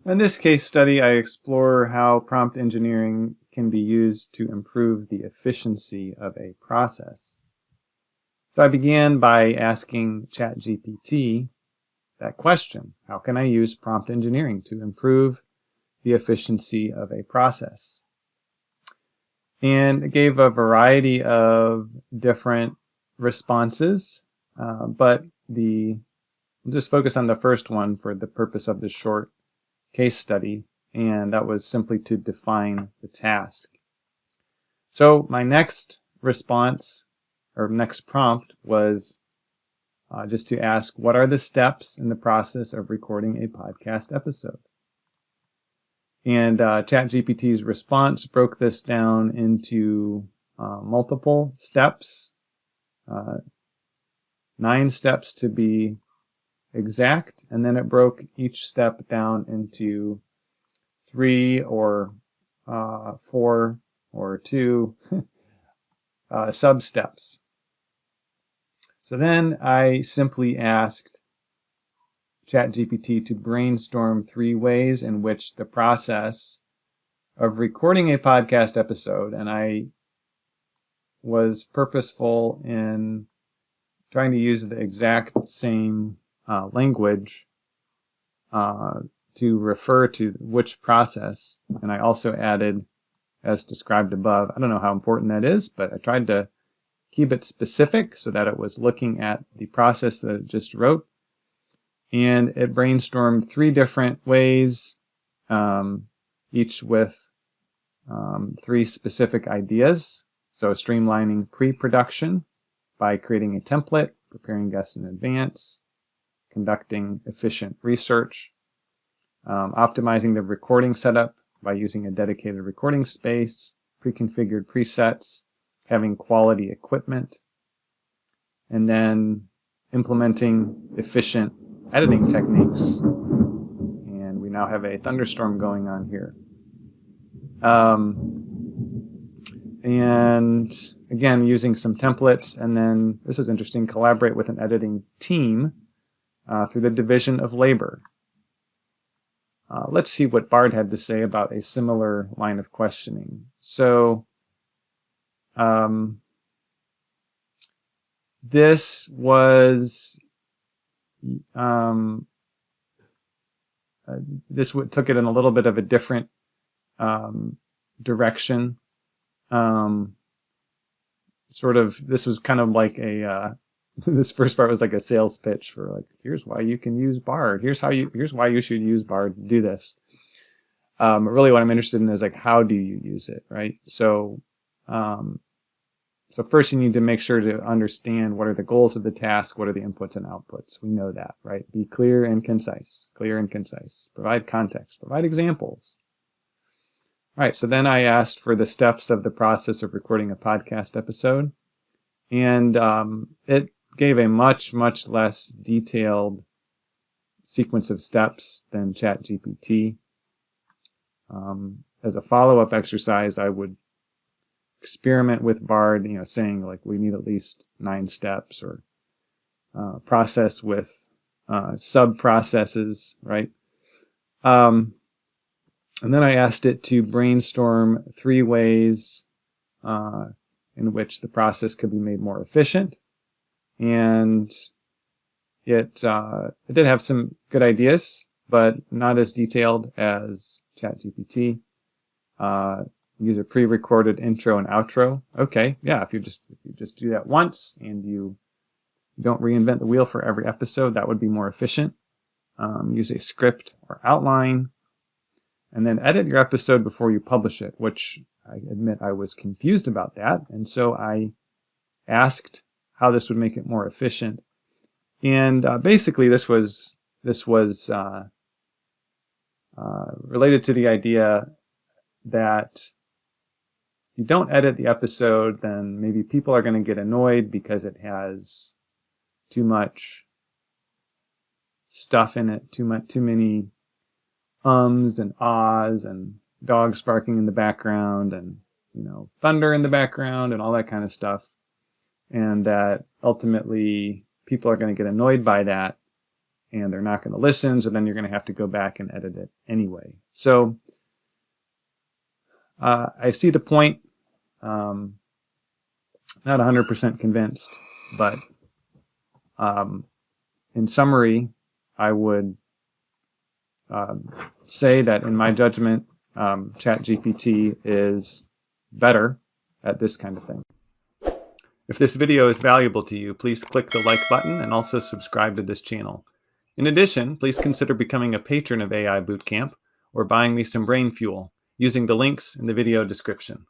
In this case study, I explore how prompt engineering can be used to improve the efficiency of a process. So I began by asking ChatGPT that question: how can I use prompt engineering to improve the efficiency of a process? And it gave a variety of different responses, but I'll just focus on the first one for the purpose of this short case study, and that was simply to define the task. So my next response, or next prompt, was just to ask, what are the steps in the process of recording a podcast episode? And ChatGPT's response broke this down into multiple steps, 9 steps to be exact, and then it broke each step down into 3 or 4 or 2 sub-steps. So then I simply asked ChatGPT to brainstorm 3 ways in which the process of recording a podcast episode, and I was purposeful in trying to use the exact same language to refer to which process, and I also added, as described above. I don't know how important that is, but I tried to keep it specific so that it was looking at the process that it just wrote. And it brainstormed 3 different ways, each with 3 specific ideas. So streamlining pre-production by creating a template, preparing guests in advance, conducting efficient research, optimizing the recording setup by using a dedicated recording space, pre-configured presets, having quality equipment, and then implementing efficient editing techniques. And we now have a thunderstorm going on here. And again, using some templates, and then, this was interesting, collaborate with an editing team through the division of labor. Let's see what Bard had to say about a similar line of questioning. So, this was took it in a little bit of a different direction. This was kind of like a this first part was like a sales pitch for, like, here's why you can use Bard. Here's why you should use Bard to do this. Really, what I'm interested in is, like, how do you use it, right? So, so first you need to make sure to understand what are the goals of the task, what are the inputs and outputs. We know that, right? Be clear and concise. Clear and concise. Provide context. Provide examples. All right, so then I asked for the steps of the process of recording a podcast episode, and it gave a much, much less detailed sequence of steps than ChatGPT. As a follow-up exercise, I would experiment with Bard, saying, like, we need at least 9 steps, or process with sub-processes, right? And then I asked it to brainstorm 3 ways in which the process could be made more efficient. And it did have some good ideas, but not as detailed as ChatGPT. Use a pre-recorded intro and outro. Okay, yeah, if you just do that once and you don't reinvent the wheel for every episode, that would be more efficient. Use a script or outline, and then edit your episode before you publish it, which I admit I was confused about that, and so I asked how this would make it more efficient. And basically this was related to the idea that if you don't edit the episode, then maybe people are going to get annoyed because it has too much stuff in it, too many ums and ahs and dogs barking in the background and thunder in the background and all that kind of stuff, and that ultimately people are going to get annoyed by that. and they're not going to listen, so then you're going to have to go back and edit it anyway. So I see the point. Not 100% convinced, but in summary, I would say that in my judgment, ChatGPT is better at this kind of thing. If this video is valuable to you, please click the like button and also subscribe to this channel. In addition, please consider becoming a patron of AI Bootcamp or buying me some brain fuel using the links in the video description.